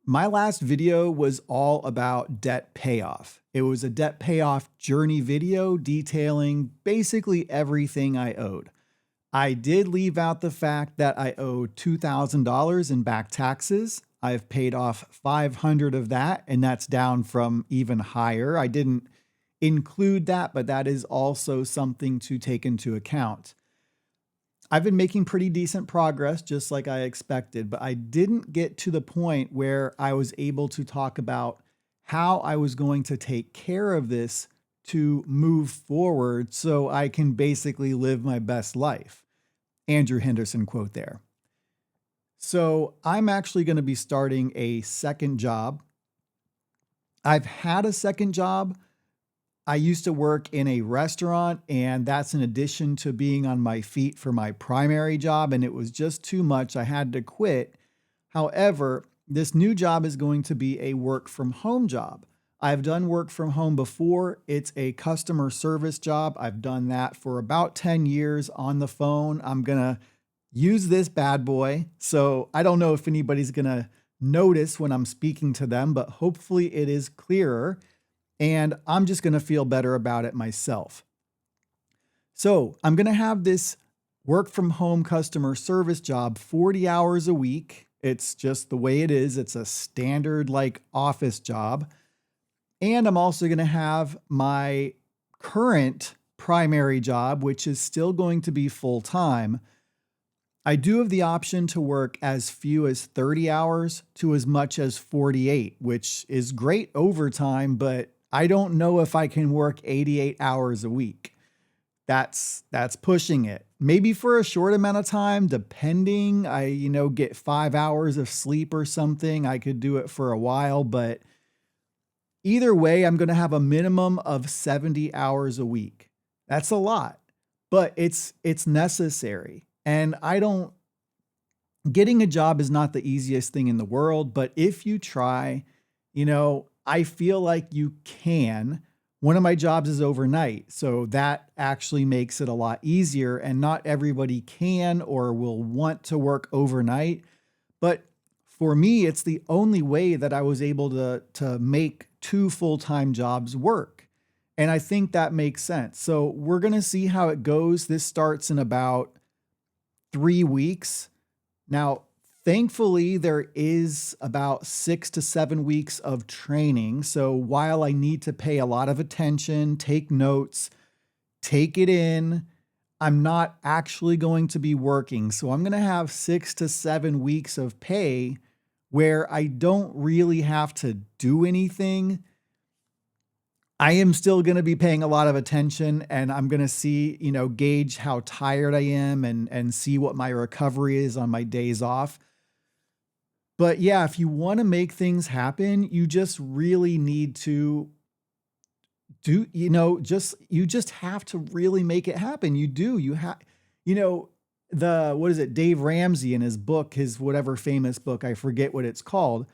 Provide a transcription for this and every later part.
My last video was all about debt payoff. It was a debt payoff journey video detailing basically everything I owed. I did leave out the fact that I owed $2,000 in back taxes. I've paid off 500 of that, and that's down from even higher. I didn't include that, but that is also something to take into account. I've been making pretty decent progress, just like I expected, but I didn't get to the point where I was able to talk about how I was going to take care of this to move forward so I can basically live my best life. Andrew Henderson quote there. So I'm actually going to be starting a second job. I've had a second job. I used to work in a restaurant, and that's in addition to being on my feet for my primary job, and it was just too much. I had to quit. However, this new job is going to be a work from home job. I've done work from home before. It's a customer service job. I've done that for about 10 years on the phone. I'm going to use this bad boy. So I don't know if anybody's going to notice when I'm speaking to them, but hopefully it is clearer. And I'm just going to feel better about it myself. So I'm going to have this work from home customer service job 40 hours a week. It's just the way it is. It's a standard like office job. And I'm also going to have my current primary job, which is still going to be full time. I do have the option to work as few as 30 hours to as much as 48, which is great overtime, but I don't know if I can work 88 hours a week. That's pushing it. Maybe for a short amount of time, depending, I get 5 hours of sleep or something. I could do it for a while, but either way, I'm going to have a minimum of 70 hours a week. That's a lot, but it's necessary. And getting a job is not the easiest thing in the world, but if you try, I feel like you can. One of my jobs is overnight, so that actually makes it a lot easier, and not everybody can or will want to work overnight. But for me, it's the only way that I was able to make two full-time jobs work. And I think that makes sense. So we're going to see how it goes. This starts in about 3 weeks. Now, thankfully, there is about 6 to 7 weeks of training. So while I need to pay a lot of attention, take notes, take it in, I'm not actually going to be working. So I'm going to have 6 to 7 weeks of pay where I don't really have to do anything. I am still going to be paying a lot of attention, and I'm going to see, gauge how tired I am and see what my recovery is on my days off. But yeah, if you want to make things happen, you just really need to you just have to really make it happen. What is it? Dave Ramsey in his book, his whatever famous book, I forget what it's called.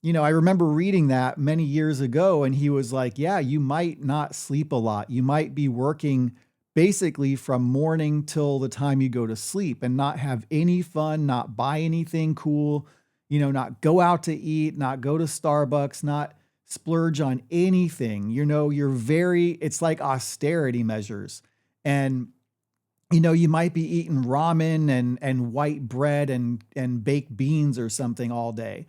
I remember reading that many years ago, and he was like, yeah, you might not sleep a lot. You might be working basically from morning till the time you go to sleep and not have any fun, not buy anything cool, not go out to eat, not go to Starbucks, not splurge on anything. It's like austerity measures. And, you might be eating ramen and white bread and baked beans or something all day.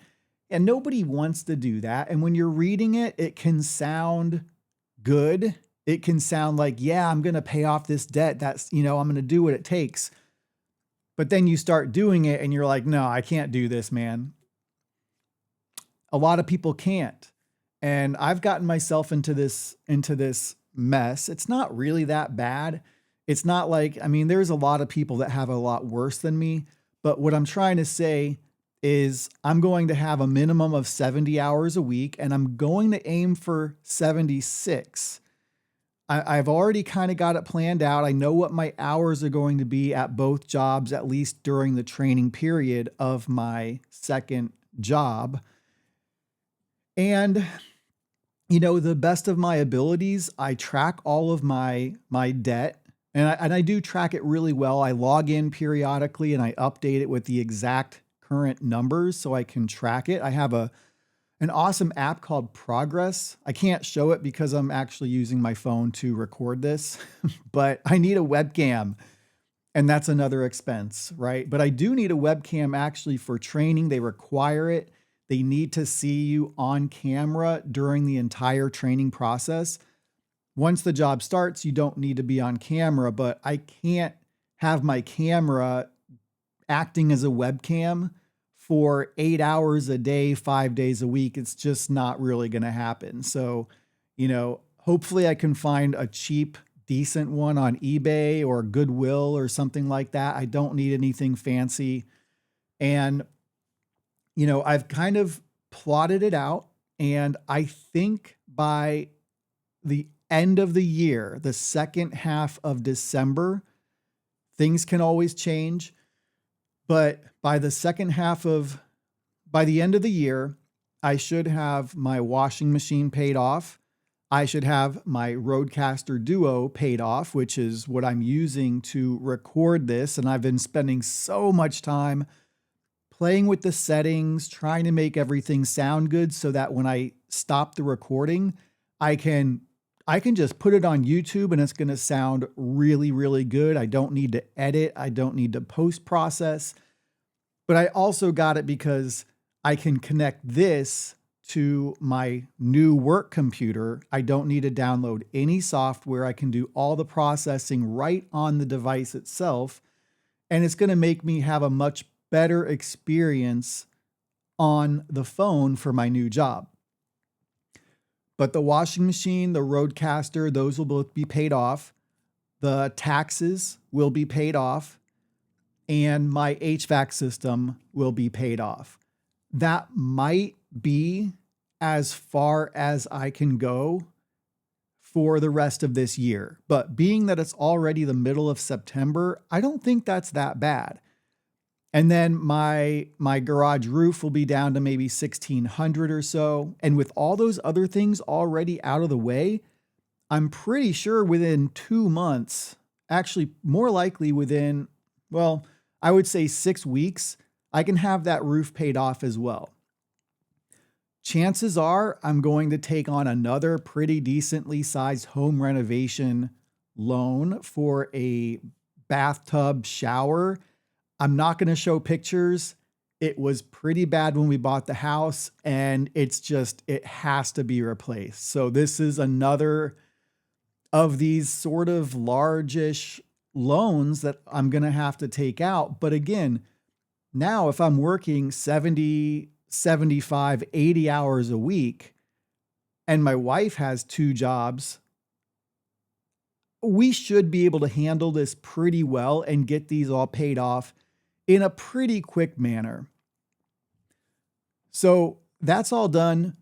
And nobody wants to do that. And when you're reading it, it can sound good. It can sound like, yeah, I'm going to pay off this debt. I'm going to do what it takes. But then you start doing it and you're like, no, I can't do this, man. A lot of people can't. And I've gotten myself into this mess. It's not really that bad. It's not like, there's a lot of people that have a lot worse than me. But what I'm trying to say is I'm going to have a minimum of 70 hours a week, and I'm going to aim for 76. I've already kind of got it planned out. I know what my hours are going to be at both jobs, at least during the training period of my second job. And, the best of my abilities, I track all of my debt, and I do track it really well. I log in periodically and I update it with the exact current numbers so I can track it. I have a an awesome app called Progress. I can't show it because I'm actually using my phone to record this, but I need a webcam. And that's another expense, right? But I do need a webcam actually for training. They require it. They need to see you on camera during the entire training process. Once the job starts, you don't need to be on camera, but I can't have my camera acting as a webcam for 8 hours a day, 5 days a week. It's just not really going to happen. So, hopefully I can find a cheap, decent one on eBay or Goodwill or something like that. I don't need anything fancy. And, I've kind of plotted it out. And I think by the end of the year, the second half of December, things can always change. But by the end of the year, I should have my washing machine paid off. I should have my Rodecaster Duo paid off, which is what I'm using to record this. And I've been spending so much time playing with the settings, trying to make everything sound good so that when I stop the recording, I can just put it on YouTube and it's going to sound really, really good. I don't need to edit. I don't need to post-process. But I also got it because I can connect this to my new work computer. I don't need to download any software. I can do all the processing right on the device itself. And it's going to make me have a much better experience on the phone for my new job. But the washing machine, the Rodecaster, those will both be paid off. The taxes will be paid off. And my HVAC system will be paid off. That might be as far as I can go for the rest of this year. But being that it's already the middle of September, I don't think that's that bad. And then my garage roof will be down to maybe $1,600 or so. And with all those other things already out of the way, I'm pretty sure within 2 months, actually more likely within, I would say 6 weeks, I can have that roof paid off as well. Chances are I'm going to take on another pretty decently sized home renovation loan for a bathtub shower. I'm not going to show pictures. It was pretty bad when we bought the house and it has to be replaced. So this is another of these sort of largish loans that I'm going to have to take out. But again, now if I'm working 70, 75, 80 hours a week and my wife has 2 jobs, we should be able to handle this pretty well and get these all paid off in a pretty quick manner. So that's all done.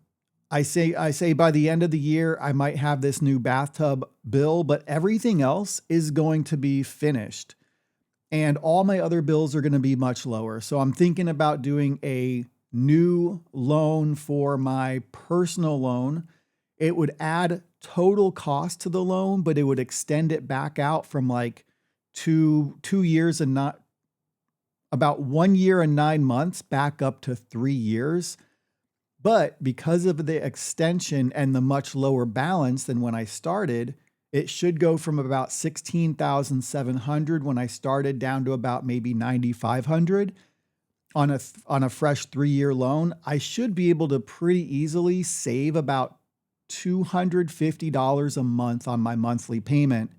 I say by the end of the year, I might have this new bathtub bill, but everything else is going to be finished. And all my other bills are going to be much lower. So I'm thinking about doing a new loan for my personal loan. It would add total cost to the loan, but it would extend it back out from like 2 years and not about 1 year and 9 months back up to 3 years. But because of the extension and the much lower balance than when I started, it should go from about $16,700 when I started down to about maybe $9,500 on a fresh 3-year loan. I should be able to pretty easily save about $250 a month on my monthly payment.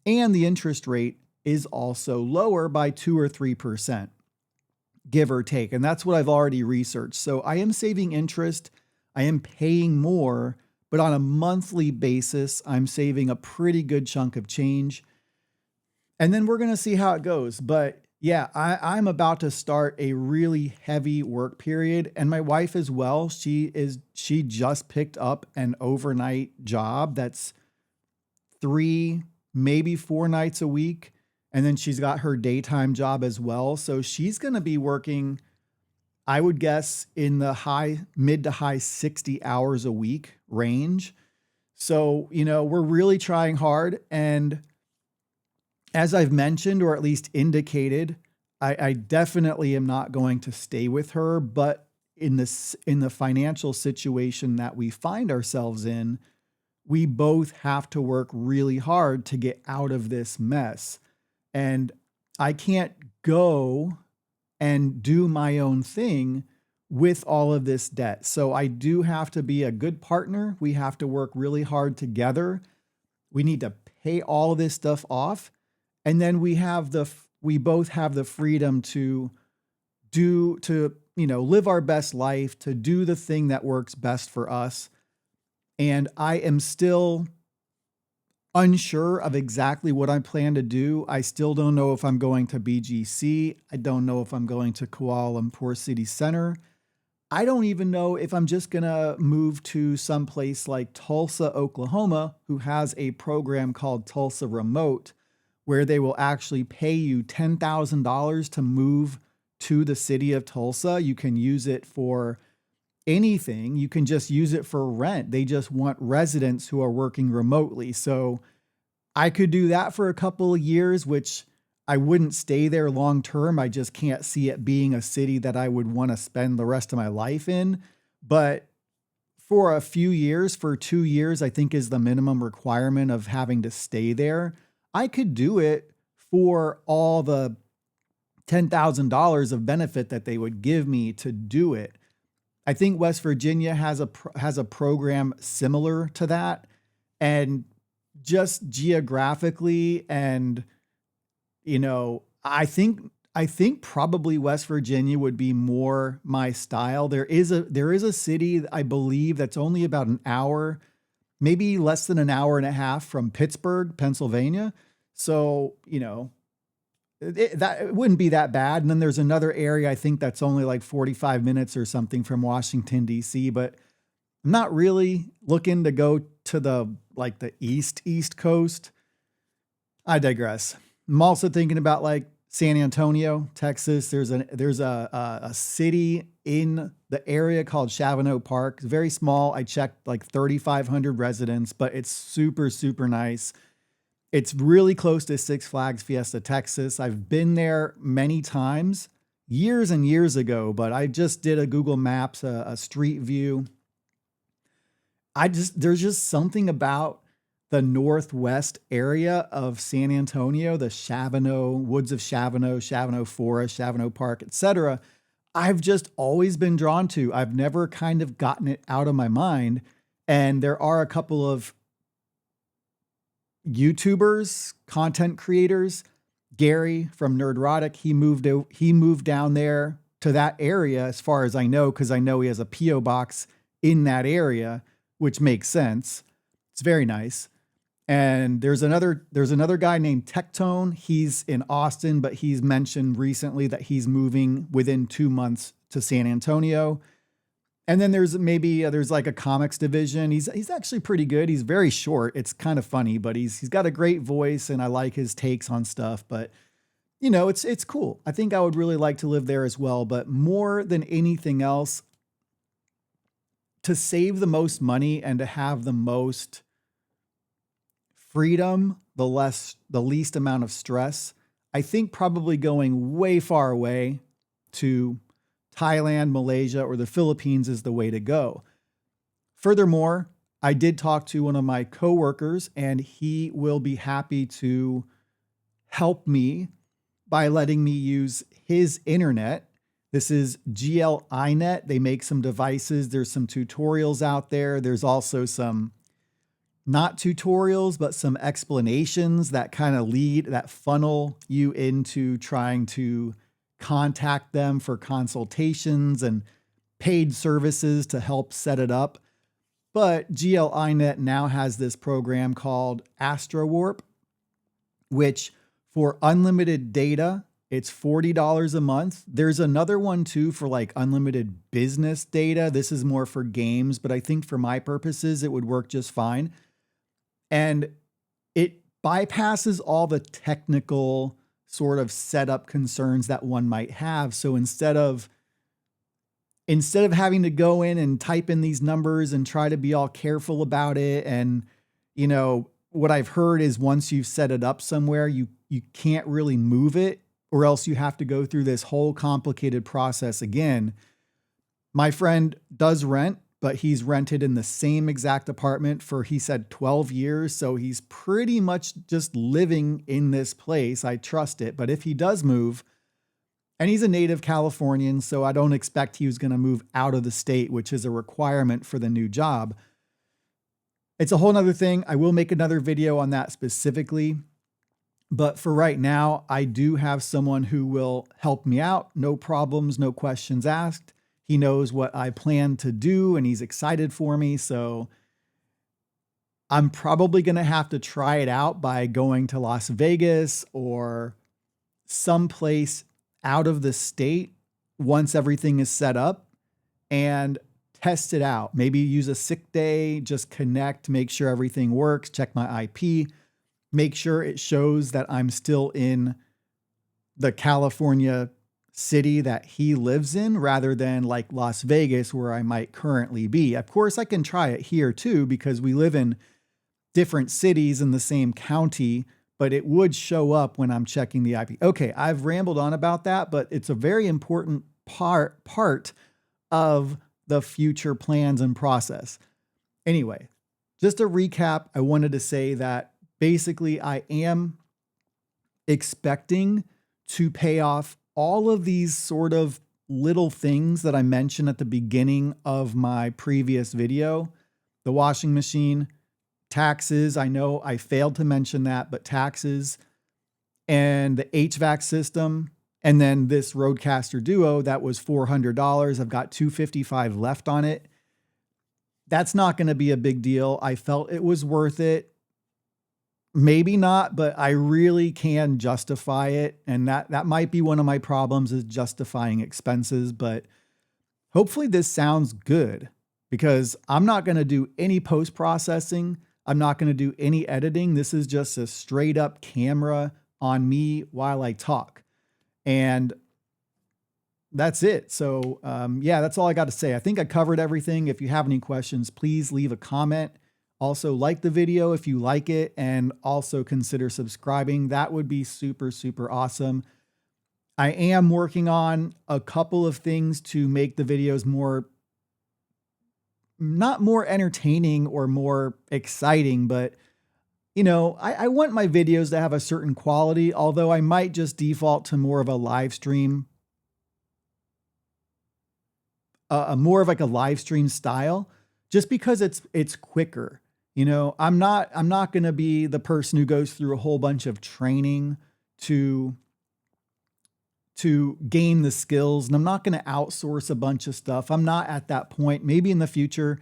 And the interest rate is also lower by 2 or 3%, give or take. And that's what I've already researched. So I am saving interest. I am paying more, but on a monthly basis, I'm saving a pretty good chunk of change. And then we're going to see how it goes. But yeah, I'm about to start a really heavy work period. And my wife as well. She just picked up an overnight job that's 3, maybe 4 nights a week. And then she's got her daytime job as well. So she's going to be working, I would guess, in the mid to high 60 hours a week range. So, we're really trying hard. And as I've mentioned, or at least indicated, I definitely am not going to stay with her. But in the financial situation that we find ourselves in, we both have to work really hard to get out of this mess. And I can't go and do my own thing with all of this debt. So I do have to be a good partner. We have to work really hard together. We need to pay all of this stuff off. And then we both have the freedom to live our best life, to do the thing that works best for us. And I am still unsure of exactly what I plan to do. I still don't know if I'm going to BGC. I don't know if I'm going to Kuala Lumpur City Center. I don't even know if I'm just going to move to some place like Tulsa, Oklahoma, who has a program called Tulsa Remote, where they will actually pay you $10,000 to move to the city of Tulsa. You can use it for anything. You can just use it for rent. They just want residents who are working remotely. So I could do that for a couple of years, which I wouldn't stay there long term. I just can't see it being a city that I would want to spend the rest of my life in. But for a few years, for 2 years, I think is the minimum requirement of having to stay there. I could do it for all the $10,000 of benefit that they would give me to do it. I think West Virginia has a program similar to that, and just geographically, and I think probably West Virginia would be more my style. There is a city, I believe, that's only about an hour, maybe less than an hour and a half from Pittsburgh, Pennsylvania. So it wouldn't be that bad. And then there's another area, I think, that's only like 45 minutes or something from Washington, D.C. But I'm not really looking to go to the East Coast. I digress. I'm also thinking about like San Antonio, Texas. There's a city in the area called Chavano Park. It's very small. I checked, like 3,500 residents, but it's super, super nice. It's really close to Six Flags Fiesta Texas. I've been there many times, years and years ago, but I just did a Google Maps, a street view. There's just something about the northwest area of San Antonio, the Chavano, Woods of Chavano, Chavano Forest, Chavano Park, etc. I've just always been drawn to. I've never kind of gotten it out of my mind. And there are a couple of YouTubers, content creators. Gary from Nerdrotic, he moved down there to that area, as far as I know, because I know he has a P.O. box in that area, which makes sense. It's very nice. And there's another guy named Tectone. He's in Austin, but he's mentioned recently that he's moving within 2 months to San Antonio. And then there's like a comics division. He's actually pretty good. He's very short. It's kind of funny, but he's got a great voice, and I like his takes on stuff. But it's cool. I think I would really like to live there as well. But more than anything else, to save the most money and to have the most freedom, the least amount of stress, I think probably going way far away to Thailand, Malaysia, or the Philippines is the way to go. Furthermore, I did talk to one of my coworkers, and he will be happy to help me by letting me use his internet. This is GLINet. They make some devices. There's some tutorials out there. There's also some not tutorials, but some explanations that kind of that funnel you into trying to contact them for consultations and paid services to help set it up. But GLINet now has this program called AstroWarp, which for unlimited data, it's $40 a month. There's another one too for like unlimited business data. This is more for games, but I think for my purposes, it would work just fine. And it bypasses all the technical sort of setup concerns that one might have. So instead of having to go in and type in these numbers and try to be all careful about it, and what I've heard is once you've set it up somewhere, you can't really move it, or else you have to go through this whole complicated process again. My friend does rent, but he's rented in the same exact apartment for, he said, 12 years. So he's pretty much just living in this place. I trust it. But if he does move, and he's a native Californian, so I don't expect he was going to move out of the state, which is a requirement for the new job. It's a whole nother thing. I will make another video on that specifically. But for right now, I do have someone who will help me out. No problems, no questions asked. He knows what I plan to do and he's excited for me. So I'm probably going to have to try it out by going to Las Vegas or someplace out of the state once everything is set up and test it out. Maybe use a sick day, just connect, make sure everything works, check my IP, make sure it shows that I'm still in the California city that he lives in rather than like Las Vegas where I might currently be. Of course, I can try it here too because we live in different cities in the same county, but it would show up when I'm checking the IP. Okay, I've rambled on about that, but it's a very important part of the future plans and process. Anyway, just a recap, I wanted to say that basically I am expecting to pay off all of these sort of little things that I mentioned at the beginning of my previous video. The washing machine, taxes, I know I failed to mention that, but taxes, and the HVAC system, and then this Rodecaster Duo that was $400. I've got $255 left on it. That's not going to be a big deal. I felt it was worth it. Maybe not, but I really can justify it. And that might be one of my problems is justifying expenses, but hopefully this sounds good because I'm not going to do any post-processing. I'm not going to do any editing. This is just a straight up camera on me while I talk. And that's it. So yeah, that's all I got to say. I think I covered everything. If you have any questions, please leave a comment. Also like the video if you like it and also consider subscribing. That would be super, super awesome. I am working on a couple of things to make the videos not more entertaining or more exciting, but you know, I want my videos to have a certain quality, although I might just default to more of a live stream, more of like a live stream style, just because it's quicker. You know, I'm not going to be the person who goes through a whole bunch of training to gain the skills, and I'm not going to outsource a bunch of stuff. I'm not at that point. Maybe in the future.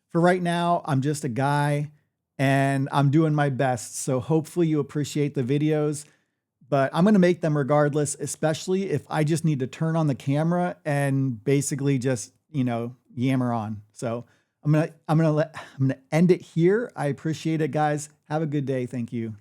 For right now, I'm just a guy and I'm doing my best. So hopefully you appreciate the videos, but I'm going to make them regardless, especially if I just need to turn on the camera and basically just, you know, yammer on. So I'm going to end it here. I appreciate it, guys. Have a good day. Thank you.